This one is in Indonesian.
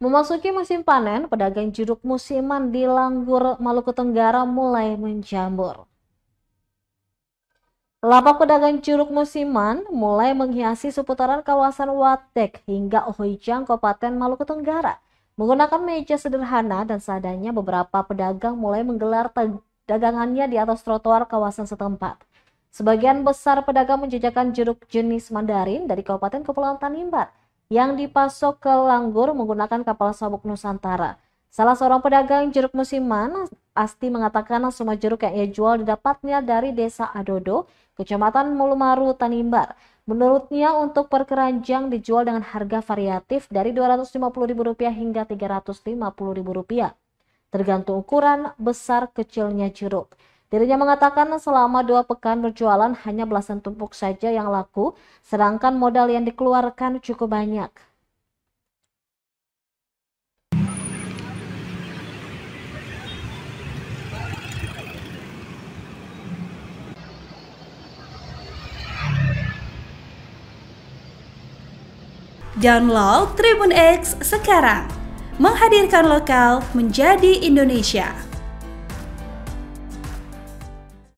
Memasuki musim panen, pedagang jeruk musiman di Langgur, Maluku Tenggara mulai menjamur. Lapak pedagang jeruk musiman mulai menghiasi seputaran kawasan Watek hingga Ohijang, Kabupaten Maluku Tenggara. Menggunakan meja sederhana dan seadanya, beberapa pedagang mulai menggelar dagangannya di atas trotoar kawasan setempat. Sebagian besar pedagang menjajakan jeruk jenis Mandarin dari Kabupaten Kepulauan Tanimbar yang dipasok ke Langgur menggunakan kapal sabuk Nusantara. Salah seorang pedagang jeruk musiman, Asti, mengatakan semua jeruk yang ia jual didapatnya dari Desa Adodo, Kecamatan Mulumaru, Tanimbar. Menurutnya, untuk per keranjang dijual dengan harga variatif dari Rp250.000 hingga Rp350.000, tergantung ukuran besar kecilnya jeruk. Dirinya mengatakan selama 2 pekan berjualan hanya belasan tumpuk saja yang laku, sedangkan modal yang dikeluarkan cukup banyak. Download Tribun X sekarang, menghadirkan lokal menjadi Indonesia.